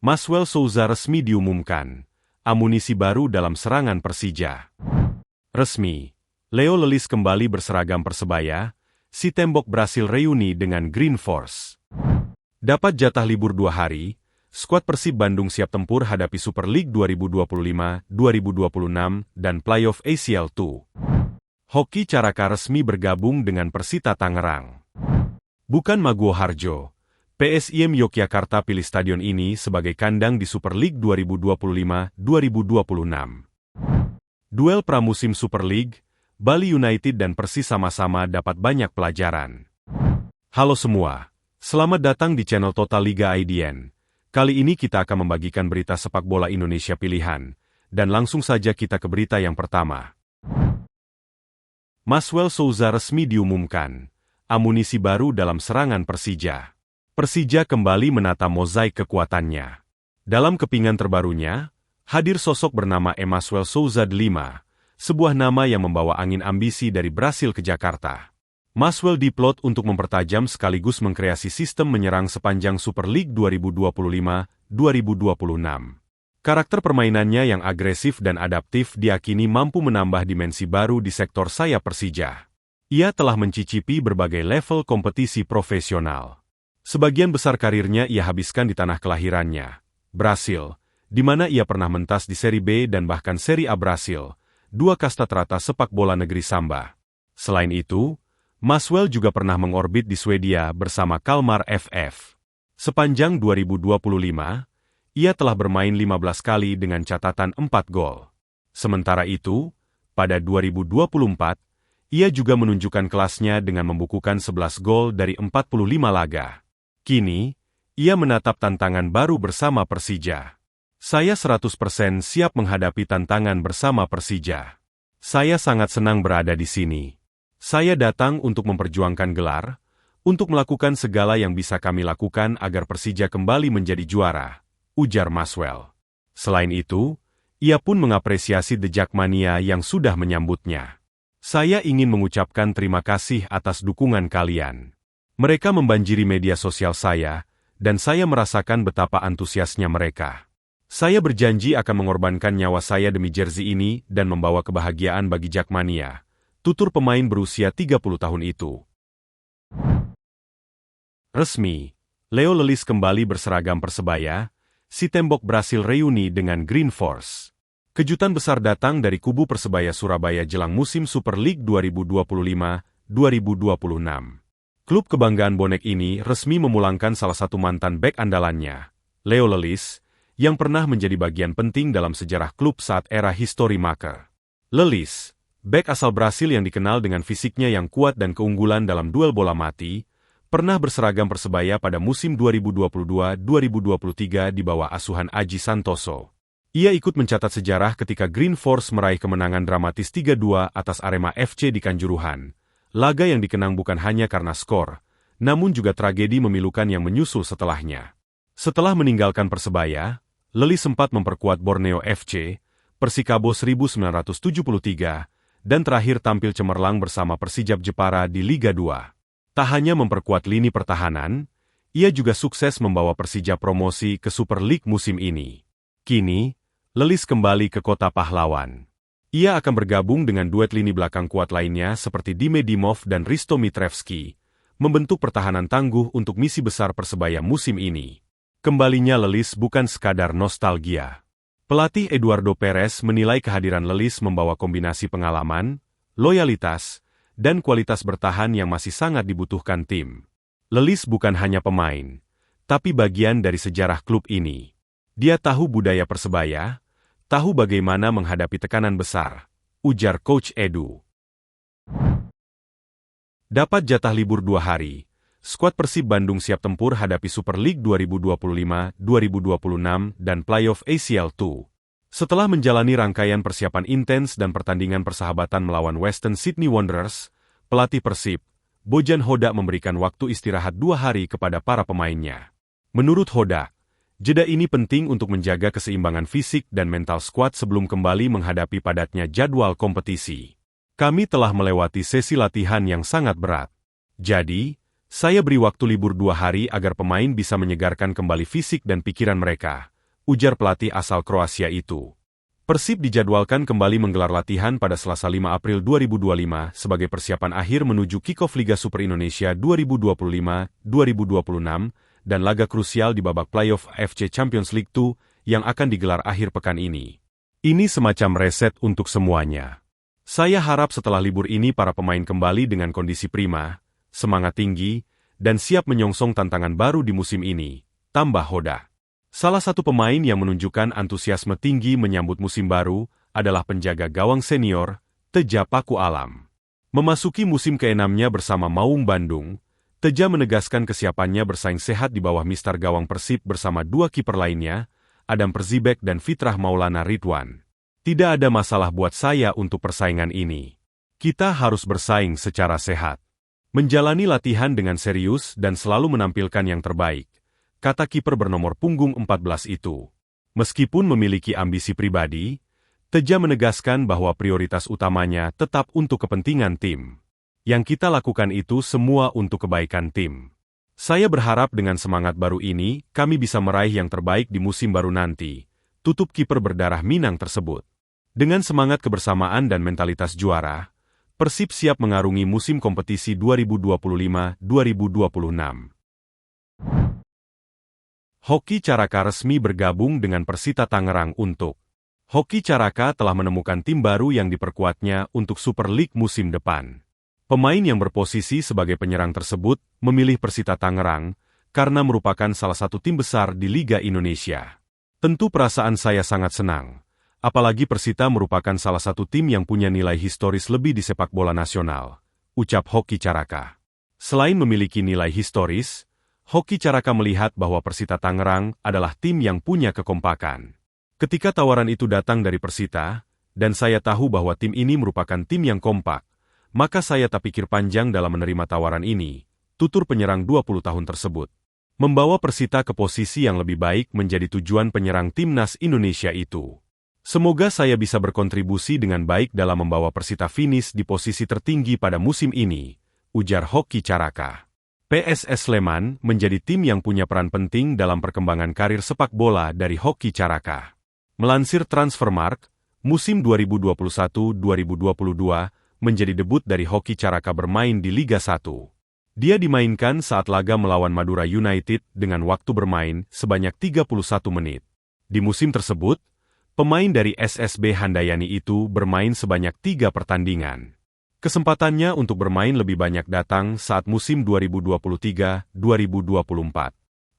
Maswell Souza resmi diumumkan. Amunisi baru dalam serangan Persija. Resmi. Leo Lelis kembali berseragam Persebaya. Si Tembok Brasil reuni dengan Green Force. Dapat jatah libur 2 hari, skuad Persib Bandung siap tempur hadapi Super League 2025-2026 dan Playoff ACL 2. Hoki Caraka resmi bergabung dengan Persita Tangerang. Bukan Maguwo Harjo. PSIM Yogyakarta pilih stadion ini sebagai kandang di Super League 2025-2026. Duel pramusim Super League, Bali United dan Persis sama-sama dapat banyak pelajaran. Halo semua, selamat datang di channel Total Liga IDN. Kali ini kita akan membagikan berita sepak bola Indonesia pilihan, dan langsung saja kita ke berita yang pertama. Maswell Souza resmi diumumkan. Amunisi baru dalam serangan Persija. Persija kembali menata mozaik kekuatannya. Dalam kepingan terbarunya, hadir sosok bernama Maswell Souza V, sebuah nama yang membawa angin ambisi dari Brasil ke Jakarta. Maswell diplot untuk mempertajam sekaligus mengkreasi sistem menyerang sepanjang Super League 2025-2026. Karakter permainannya yang agresif dan adaptif diakini mampu menambah dimensi baru di sektor sayap Persija. Ia telah mencicipi berbagai level kompetisi profesional. Sebagian besar karirnya ia habiskan di tanah kelahirannya, Brasil, di mana ia pernah mentas di Seri B dan bahkan Seri A Brasil, dua kasta teratas sepak bola negeri Samba. Selain itu, Maswell juga pernah mengorbit di Swedia bersama Kalmar FF. Sepanjang 2025, ia telah bermain 15 kali dengan catatan 4 gol. Sementara itu, pada 2024, ia juga menunjukkan kelasnya dengan membukukan 11 gol dari 45 laga. Kini, ia menatap tantangan baru bersama Persija. Saya 100% siap menghadapi tantangan bersama Persija. Saya sangat senang berada di sini. Saya datang untuk memperjuangkan gelar, untuk melakukan segala yang bisa kami lakukan agar Persija kembali menjadi juara, ujar Maswell. Selain itu, ia pun mengapresiasi The Jackmania yang sudah menyambutnya. Saya ingin mengucapkan terima kasih atas dukungan kalian. Mereka membanjiri media sosial saya, dan saya merasakan betapa antusiasnya mereka. Saya berjanji akan mengorbankan nyawa saya demi jersey ini dan membawa kebahagiaan bagi Jackmania, tutur pemain berusia 30 tahun itu. Resmi, Leo Lelis kembali berseragam Persebaya, si Tembok Brasil reuni dengan Green Force. Kejutan besar datang dari kubu Persebaya Surabaya jelang musim Super League 2025-2026. Klub kebanggaan bonek ini resmi memulangkan salah satu mantan bek andalannya, Leo Lelis, yang pernah menjadi bagian penting dalam sejarah klub saat era History Maker. Lelis, bek asal Brasil yang dikenal dengan fisiknya yang kuat dan keunggulan dalam duel bola mati, pernah berseragam Persebaya pada musim 2022-2023 di bawah asuhan Aji Santoso. Ia ikut mencatat sejarah ketika Green Force meraih kemenangan dramatis 3-2 atas Arema FC di Kanjuruhan. Laga yang dikenang bukan hanya karena skor, namun juga tragedi memilukan yang menyusul setelahnya. Setelah meninggalkan Persebaya, Lelis sempat memperkuat Borneo FC, Persikabo 1973, dan terakhir tampil cemerlang bersama Persijap Jepara di Liga 2. Tak hanya memperkuat lini pertahanan, ia juga sukses membawa Persija promosi ke Super League musim ini. Kini, Lelis kembali ke kota pahlawan. Ia akan bergabung dengan duet lini belakang kuat lainnya seperti Dime Dimov dan Risto Mitrevski, membentuk pertahanan tangguh untuk misi besar Persebaya musim ini. Kembalinya Lelis bukan sekadar nostalgia. Pelatih Eduardo Perez menilai kehadiran Lelis membawa kombinasi pengalaman, loyalitas, dan kualitas bertahan yang masih sangat dibutuhkan tim. Lelis bukan hanya pemain, tapi bagian dari sejarah klub ini. Dia tahu budaya Persebaya, tahu bagaimana menghadapi tekanan besar, ujar Coach Edu. Dapat jatah libur 2 hari, skuad Persib Bandung siap tempur hadapi Super League 2025-2026 dan Playoff ACL 2. Setelah menjalani rangkaian persiapan intens dan pertandingan persahabatan melawan Western Sydney Wanderers, pelatih Persib, Bojan Hodak memberikan waktu istirahat 2 hari kepada para pemainnya. Menurut Hodak, jeda ini penting untuk menjaga keseimbangan fisik dan mental skuad sebelum kembali menghadapi padatnya jadwal kompetisi. Kami telah melewati sesi latihan yang sangat berat. Jadi, saya beri waktu libur 2 hari agar pemain bisa menyegarkan kembali fisik dan pikiran mereka, ujar pelatih asal Kroasia itu. Persib dijadwalkan kembali menggelar latihan pada Selasa 5 April 2025 sebagai persiapan akhir menuju kick-off Liga Super Indonesia 2025-2026 dan laga krusial di babak playoff AFC Champions League 2 yang akan digelar akhir pekan ini. Ini semacam reset untuk semuanya. Saya harap setelah libur ini para pemain kembali dengan kondisi prima, semangat tinggi, dan siap menyongsong tantangan baru di musim ini, tambah Hoda. Salah satu pemain yang menunjukkan antusiasme tinggi menyambut musim baru adalah penjaga gawang senior, Teja Paku Alam. Memasuki musim ke-6-nya bersama Maung Bandung, Teja menegaskan kesiapannya bersaing sehat di bawah mistar gawang Persib bersama dua kiper lainnya, Adam Perzibek dan Fitrah Maulana Ridwan. Tidak ada masalah buat saya untuk persaingan ini. Kita harus bersaing secara sehat. Menjalani latihan dengan serius dan selalu menampilkan yang terbaik, kata kiper bernomor punggung 14 itu. Meskipun memiliki ambisi pribadi, Teja menegaskan bahwa prioritas utamanya tetap untuk kepentingan tim. Yang kita lakukan itu semua untuk kebaikan tim. Saya berharap dengan semangat baru ini, kami bisa meraih yang terbaik di musim baru nanti, tutup kiper berdarah Minang tersebut. Dengan semangat kebersamaan dan mentalitas juara, Persib siap mengarungi musim kompetisi 2025-2026. Hoki Caraka resmi bergabung dengan Persita Tangerang untuk Hoki Caraka telah menemukan tim baru yang diperkuatnya untuk Super League musim depan. Pemain yang berposisi sebagai penyerang tersebut memilih Persita Tangerang karena merupakan salah satu tim besar di Liga Indonesia. Tentu perasaan saya sangat senang, apalagi Persita merupakan salah satu tim yang punya nilai historis lebih di sepak bola nasional, ucap Hoki Caraka. Selain memiliki nilai historis, Hoki Caraka melihat bahwa Persita Tangerang adalah tim yang punya kekompakan. Ketika tawaran itu datang dari Persita, dan saya tahu bahwa tim ini merupakan tim yang kompak, maka saya tak pikir panjang dalam menerima tawaran ini, tutur penyerang 20 tahun tersebut. Membawa Persita ke posisi yang lebih baik menjadi tujuan penyerang timnas Indonesia itu. Semoga saya bisa berkontribusi dengan baik dalam membawa Persita finish di posisi tertinggi pada musim ini, ujar Hoki Caraka. PSS Sleman menjadi tim yang punya peran penting dalam perkembangan karir sepak bola dari Hoki Caraka. Melansir Transfermarkt, musim 2021-2022 menjadi debut dari Hoki Caraka bermain di Liga 1. Dia dimainkan saat laga melawan Madura United dengan waktu bermain sebanyak 31 menit. Di musim tersebut, pemain dari SSB Handayani itu bermain sebanyak 3 pertandingan. Kesempatannya untuk bermain lebih banyak datang saat musim 2023-2024.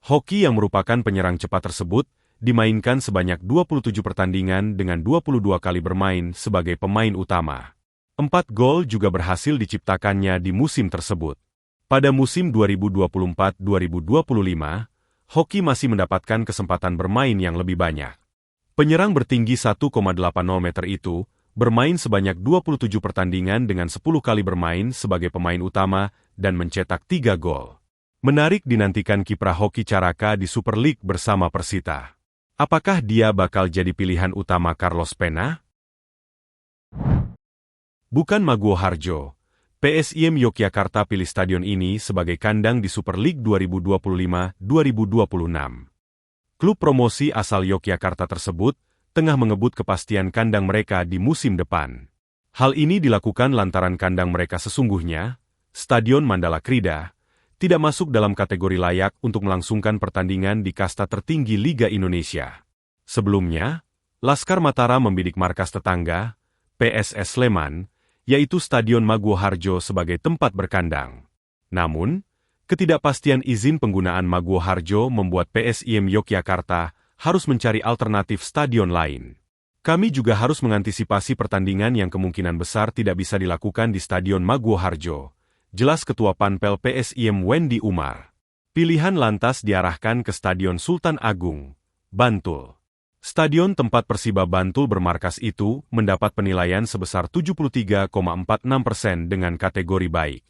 Hoki yang merupakan penyerang cepat tersebut, dimainkan sebanyak 27 pertandingan dengan 22 kali bermain sebagai pemain utama. 4 gol juga berhasil diciptakannya di musim tersebut. Pada musim 2024-2025, Hoki masih mendapatkan kesempatan bermain yang lebih banyak. Penyerang bertinggi 1,80 meter itu, bermain sebanyak 27 pertandingan dengan 10 kali bermain sebagai pemain utama dan mencetak 3 gol. Menarik dinantikan kiprah Hoki Caraka di Super League bersama Persita. Apakah dia bakal jadi pilihan utama Carlos Pena? Bukan Maguwo Harjo, PSIM Yogyakarta pilih stadion ini sebagai kandang di Super League 2025-2026. Klub promosi asal Yogyakarta tersebut tengah mengebut kepastian kandang mereka di musim depan. Hal ini dilakukan lantaran kandang mereka sesungguhnya, Stadion Mandala Krida, tidak masuk dalam kategori layak untuk melangsungkan pertandingan di kasta tertinggi Liga Indonesia. Sebelumnya, Laskar Mataram membidik markas tetangga, PSS Sleman, yaitu Stadion Maguwo Harjo sebagai tempat berkandang. Namun, ketidakpastian izin penggunaan Maguwo Harjo membuat PSIM Yogyakarta harus mencari alternatif stadion lain. Kami juga harus mengantisipasi pertandingan yang kemungkinan besar tidak bisa dilakukan di Stadion Maguwo Harjo, jelas Ketua Panpel PSIM Wendy Umar. Pilihan lantas diarahkan ke Stadion Sultan Agung, Bantul. Stadion tempat Persiba Bantul bermarkas itu mendapat penilaian sebesar 73,46% dengan kategori baik.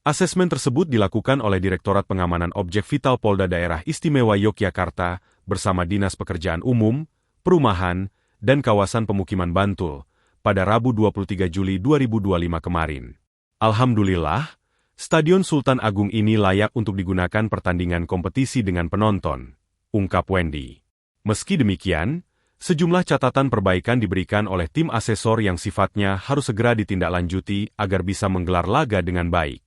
Asesmen tersebut dilakukan oleh Direktorat Pengamanan Objek Vital Polda Daerah Istimewa Yogyakarta bersama Dinas Pekerjaan Umum, Perumahan, dan Kawasan Pemukiman Bantul pada Rabu 23 Juli 2025 kemarin. Alhamdulillah, Stadion Sultan Agung ini layak untuk digunakan pertandingan kompetisi dengan penonton, ungkap Wendy. Meski demikian, sejumlah catatan perbaikan diberikan oleh tim asesor yang sifatnya harus segera ditindaklanjuti agar bisa menggelar laga dengan baik.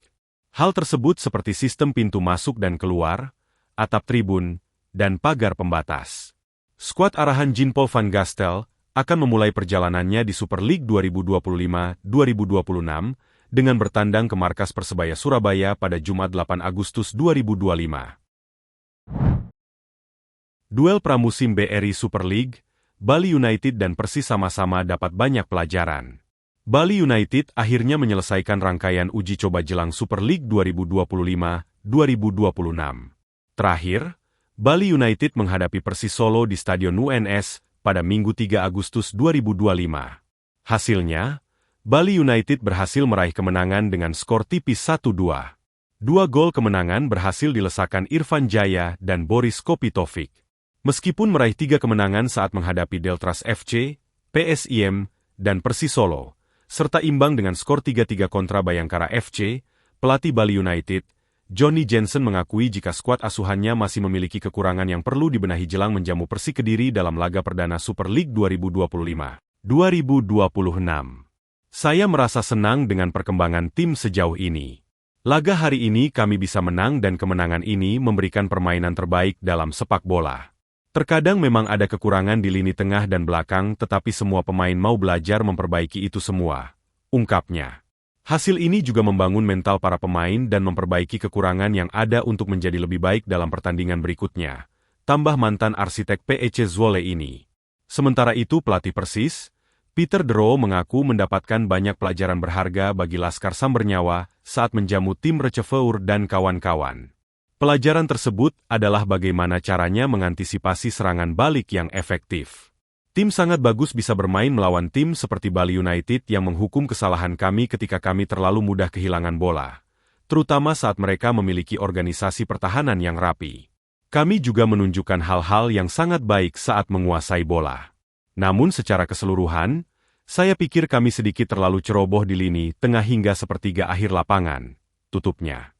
Hal tersebut seperti sistem pintu masuk dan keluar, atap tribun, dan pagar pembatas. Skuad arahan Jean-Paul van Gastel akan memulai perjalanannya di Super League 2025-2026 dengan bertandang ke markas Persebaya Surabaya pada Jumat 8 Agustus 2025. Duel pramusim BRI Super League, Bali United dan Persis sama-sama dapat banyak pelajaran. Bali United akhirnya menyelesaikan rangkaian uji coba jelang Super League 2025-2026. Terakhir, Bali United menghadapi Persis Solo di Stadion UNS pada Minggu 3 Agustus 2025. Hasilnya, Bali United berhasil meraih kemenangan dengan skor tipis 1-2. Dua gol kemenangan berhasil dilesakan Irfan Jaya dan Boris Kopitovic. Meskipun meraih 3 kemenangan saat menghadapi Deltras FC, PSIM, dan Persis Solo, serta imbang dengan skor 3-3 kontra Bayangkara FC, pelatih Bali United, Johnny Jensen mengakui jika skuad asuhannya masih memiliki kekurangan yang perlu dibenahi jelang menjamu Persik Kediri dalam laga perdana Super League 2025-2026. Saya merasa senang dengan perkembangan tim sejauh ini. Laga hari ini kami bisa menang dan kemenangan ini memberikan permainan terbaik dalam sepak bola. Terkadang memang ada kekurangan di lini tengah dan belakang tetapi semua pemain mau belajar memperbaiki itu semua, ungkapnya. Hasil ini juga membangun mental para pemain dan memperbaiki kekurangan yang ada untuk menjadi lebih baik dalam pertandingan berikutnya, tambah mantan arsitek PEC Zwolle ini. Sementara itu pelatih Persis, Peter de Roo mengaku mendapatkan banyak pelajaran berharga bagi Laskar Sambernyawa saat menjamu tim Receveur dan kawan-kawan. Pelajaran tersebut adalah bagaimana caranya mengantisipasi serangan balik yang efektif. Tim sangat bagus bisa bermain melawan tim seperti Bali United yang menghukum kesalahan kami ketika kami terlalu mudah kehilangan bola, terutama saat mereka memiliki organisasi pertahanan yang rapi. Kami juga menunjukkan hal-hal yang sangat baik saat menguasai bola. Namun secara keseluruhan, saya pikir kami sedikit terlalu ceroboh di lini tengah hingga sepertiga akhir lapangan, tutupnya.